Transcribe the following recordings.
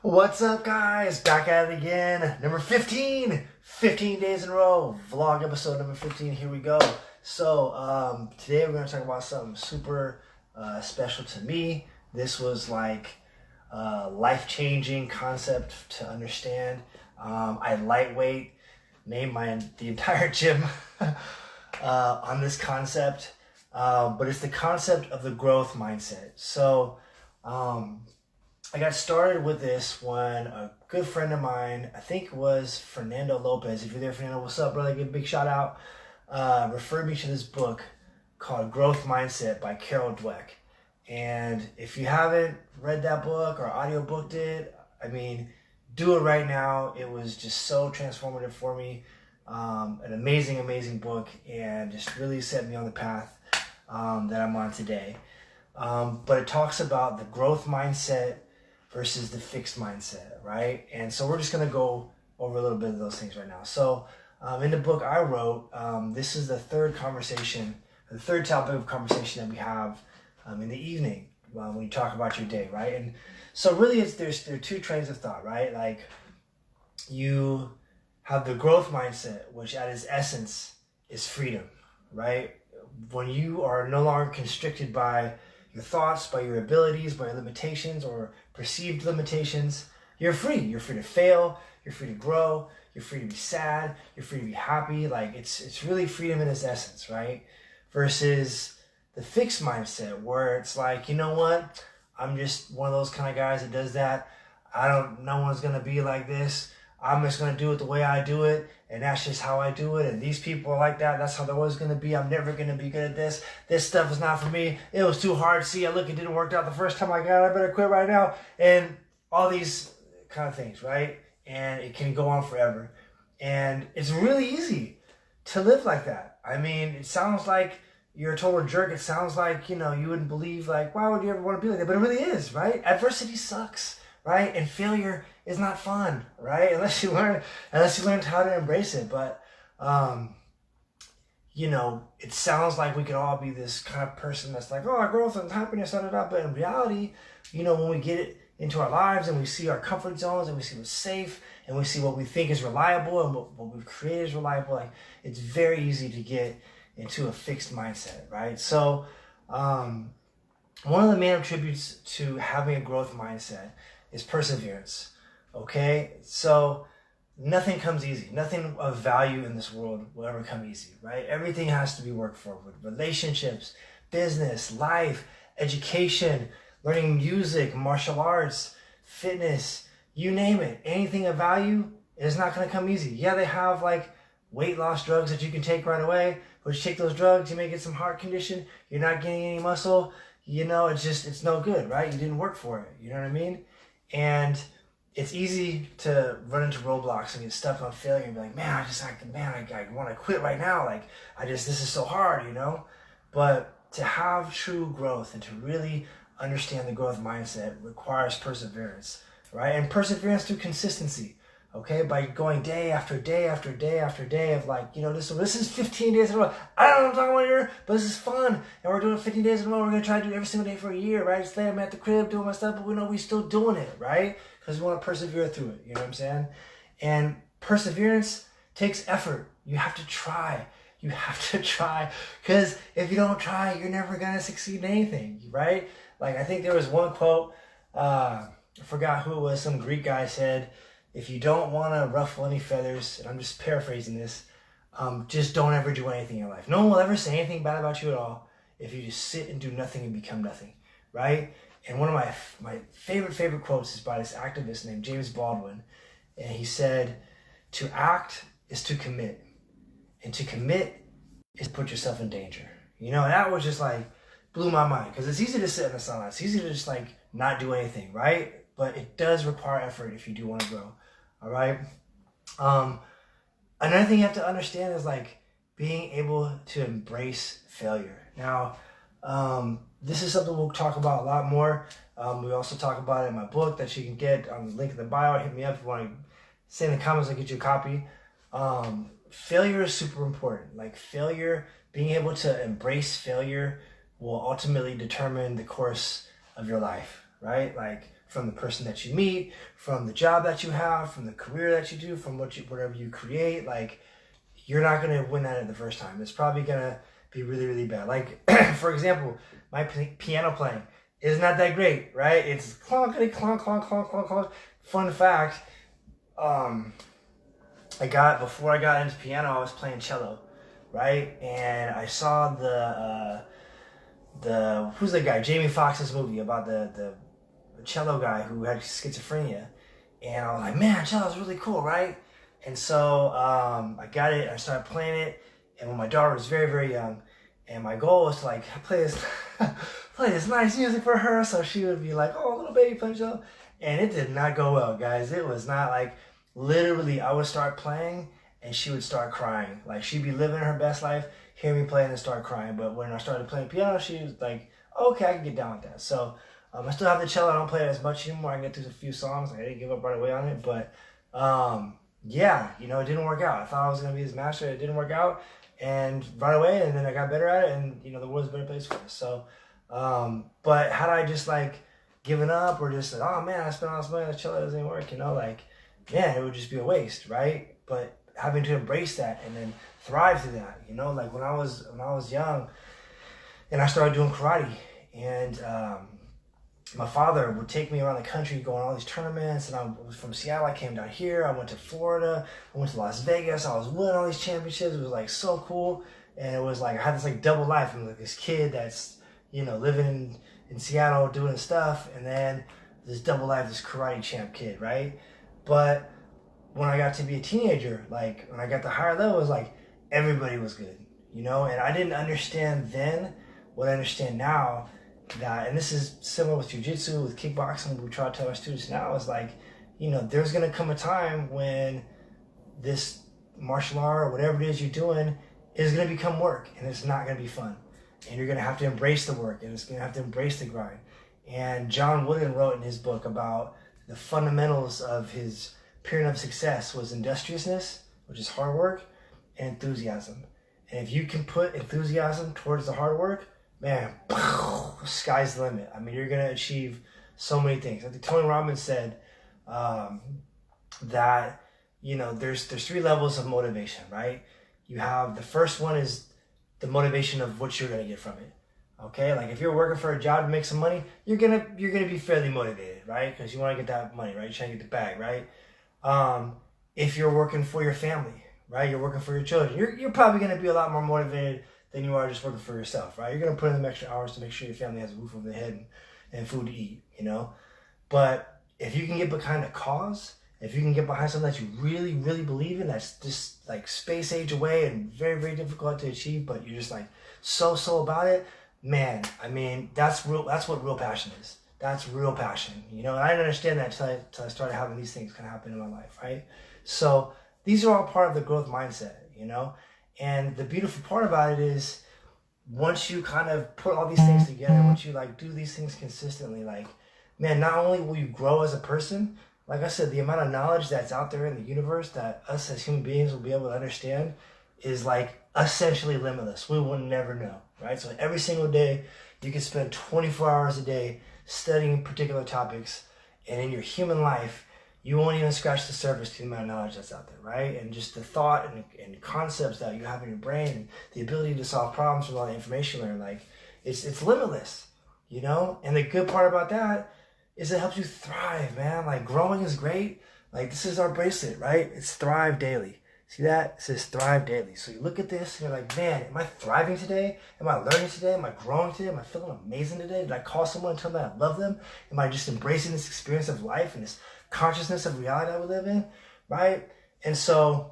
What's up, guys? Back at it again. Number 15. 15 days in a row. Vlog episode number 15. Here we go. So, today we're going to talk about something super special to me. This was like a life-changing concept to understand. I lightweight, named the entire gym on this concept. But it's the concept of the growth mindset. So, I got started with this when a good friend of mine, I think it was Fernando Lopez. If you're there, Fernando, what's up, brother? Give a big shout out. Referred me to this book called Growth Mindset by Carol Dweck. And if you haven't read that book or audiobooked it, I mean, do it right now. It was just so transformative for me. An amazing, amazing book, and just really set me on the path that I'm on today. But it talks about the growth mindset versus the fixed mindset, right? And so we're just going to go over a little bit of those things right now. So in the book I wrote, this is the third topic of conversation that we have in the evening when you talk about your day, right? And so really there are two trains of thought, right? Like you have the growth mindset, which at its essence is freedom, right? When you are no longer constricted by your thoughts, by your abilities, by your limitations or perceived limitations, you're free. You're free to fail. You're free to grow. You're free to be sad. You're free to be happy. Like it's really freedom in its essence, right? Versus the fixed mindset where it's like, you know what? I'm just one of those kind of guys that does that. No one's going to be like this. I'm just going to do it the way I do it, and that's just how I do it, and these people are like that. That's how they're always going to be. I'm never going to be good at this. This stuff is not for me. It was too hard. See, look, it didn't work out the first time I got it. I better quit right now. And all these kind of things, right? And it can go on forever. And it's really easy to live like that. I mean, it sounds like you're a total jerk. It sounds like, you wouldn't believe, like, why would you ever want to be like that? But it really is, right? Adversity sucks, right? And failure is not fun, right? Unless you learn how to embrace it. But, it sounds like we could all be this kind of person that's like, oh, growth and happiness, but in reality, when we get it into our lives and we see our comfort zones and we see what's safe and we see what we think is reliable and what we've created is reliable, like it's very easy to get into a fixed mindset, right? So, one of the main attributes to having a growth mindset is perseverance. Okay, so nothing comes easy. Nothing of value in this world will ever come easy, right? Everything has to be worked for, with relationships, business, life, education, learning music, martial arts, fitness, you name it. Anything of value is not going to come easy. Yeah, they have like weight loss drugs that you can take right away, but you take those drugs, you may get some heart condition, you're not getting any muscle, it's no good, right? You didn't work for it, you know what I mean? And it's easy to run into roadblocks and get stuck on failure and be like, I want to quit right now. Like, this is so hard, But to have true growth and to really understand the growth mindset requires perseverance, right? And perseverance through consistency, okay? By going day after day after day after day of like, this is 15 days in a row. I don't know what I'm talking about here, but this is fun. And we're doing 15 days in a row. We're going to try to do it every single day for a year, right? Just lay I'm at the crib doing my stuff, but we know we're still doing it, right? Because we want to persevere through it, you know what I'm saying? And perseverance takes effort. You have to try. You have to try. Because if you don't try, you're never going to succeed in anything, right? Like, I think there was one quote, I forgot who it was, some Greek guy said, if you don't want to ruffle any feathers, and I'm just paraphrasing this, just don't ever do anything in your life. No one will ever say anything bad about you at all if you just sit and do nothing and become nothing, right? And one of my favorite quotes is by this activist named James Baldwin. And he said, to act is to commit. And to commit is to put yourself in danger. And that was just like, blew my mind. Because it's easy to sit in the sunlight. It's easy to just like not do anything, right? But it does require effort if you do want to grow. All right? Another thing you have to understand is like being able to embrace failure. Now, this is something we'll talk about a lot more. We also talk about it in my book that you can get on the link in the bio. Hit me up if you want to say in the comments, I'll get you a copy. Failure is super important. Like failure, being able to embrace failure will ultimately determine the course of your life. right? Like from the person that you meet, from the job that you have, from the career that you do, from whatever you create. Like, you're not gonna win that at the first time. It's probably gonna be really, really bad. Like, for example, my piano playing is not that great, right? It's clonkety clonk clonk clonk clonk clonk. Fun fact, before I got into piano, I was playing cello, right? And I saw the who's the guy? Jamie Foxx's movie about the cello guy who had schizophrenia, and I was like, man, cello's really cool, right? And so I got it. I started playing it, and when my daughter was very, very young, and my goal was to like play this nice music for her, so she would be like, oh, little baby playing cello. And it did not go well, guys. It was not like, literally, I would start playing and she would start crying. Like, she'd be living her best life, hear me play, and then start crying. But when I started playing piano, she was like, okay, I can get down with that. So I still have the cello. I don't play it as much anymore. I can get through a few songs. I didn't give up right away on it. But yeah, you know, it didn't work out. I thought I was going to be his master. It didn't work out. And right away, and then I got better at it, and, you know, the world's a better place for us. So, but had I just, like, given up or just said, oh, man, I spent all this money on the cello, it doesn't work, you know, like, man, it would just be a waste, right? But having to embrace that and then thrive through that, you know, like when I was young and I started doing karate, and my father would take me around the country going all these tournaments, and I was from Seattle. I came down here. I went to Florida. I went to Las Vegas. I was winning all these championships. It was like so cool, and it was like I had this like double life. I'm like this kid that's, you know, living in Seattle doing his stuff, and then this double life, this karate champ kid, right? But when I got to be a teenager, like when I got to higher level, it was like everybody was good, you know, and I didn't understand then what I understand now. That, and this is similar with jiu-jitsu, with kickboxing, we try to tell our students now, is like, you know, there's going to come a time when this martial art or whatever it is you're doing is going to become work, and it's not going to be fun, and you're going to have to embrace the work, and it's going to have to embrace the grind. And John Wooden wrote in his book about the fundamentals of his pyramid of success was industriousness, which is hard work, and enthusiasm. And if you can put enthusiasm towards the hard work, man, sky's the limit. I mean, you're going to achieve so many things. I think Tony Robbins said that, you know, there's 3 levels of motivation, right? You have, the first one is the motivation of what you're going to get from it. Okay? Like if you're working for a job to make some money, you're going to be fairly motivated, right? Because you want to get that money, right? You're trying to get the bag, right? If you're working for your family, right? You're working for your children. You're probably going to be a lot more motivated than you are just working for yourself, right? You're going to put in the extra hours to make sure your family has a roof over their head and food to eat, you know? But if you can get behind a cause, if you can get behind something that you really, really believe in, that's just like space age away and very, very difficult to achieve, but you're just like so about it, man, I mean, that's what real passion is. That's real passion, you know? And I didn't understand that until I started having these things kind of happen in my life, right? So these are all part of the growth mindset, you know? And the beautiful part about it is once you kind of put all these things together, once you like do these things consistently, like, man, not only will you grow as a person, like I said, the amount of knowledge that's out there in the universe that us as human beings will be able to understand is like essentially limitless. We will never know, right? So every single day you can spend 24 hours a day studying particular topics, and in your human life, you won't even scratch the surface to the amount of knowledge that's out there, right? And just the thought and concepts that you have in your brain, and the ability to solve problems with all the information you learn, like, it's limitless, you know? And the good part about that is it helps you thrive, man. Like, growing is great. Like, this is our bracelet, right? It's Thrive Daily. See that? It says Thrive Daily. So you look at this and you're like, man, am I thriving today? Am I learning today? Am I growing today? Am I feeling amazing today? Did I call someone and tell them that I love them? Am I just embracing this experience of life and this consciousness of reality that we live in, right? And so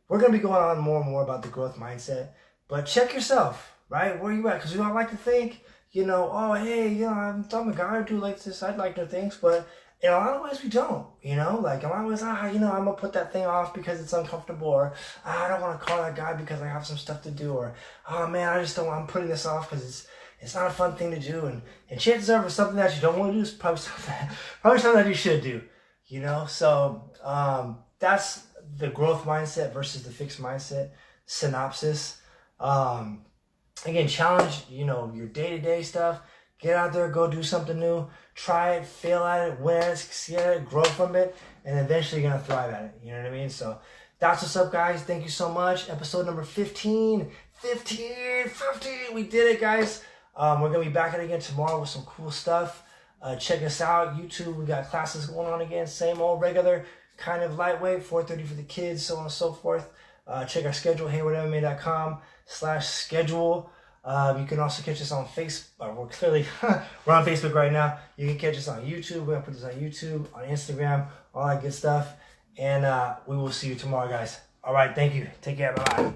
we're going to be going on more and more about the growth mindset, but check yourself, right? Where are you at? Because we don't like to think, you know, oh, hey, you know, I'm a guy or two like this, I'd like to things, but in a lot of ways we don't, you know, like in a lot of ways, you know, I'm going to put that thing off because it's uncomfortable, or I don't want to call that guy because I have some stuff to do, or, oh man, I'm putting this off because it's not a fun thing to do, and chances are for something that you don't want to do is probably something that you should do. You know, so that's the growth mindset versus the fixed mindset synopsis. Again, challenge, you know, your day-to-day stuff. Get out there, go do something new. Try it, fail at it, win at it, succeed at it, grow from it, and eventually you're going to thrive at it. You know what I mean? So that's what's up, guys. Thank you so much. Episode number 15. 15. We did it, guys. We're going to be back at it again tomorrow with some cool stuff. Check us out. YouTube, we got classes going on again. Same old regular, kind of lightweight, 4:30 for the kids, so on and so forth. Check our schedule, haywardmma.com/schedule. You can also catch us on Facebook. We're on Facebook right now. You can catch us on YouTube. We're going to put this on YouTube, on Instagram, all that good stuff. And we will see you tomorrow, guys. All right, thank you. Take care. Bye-bye.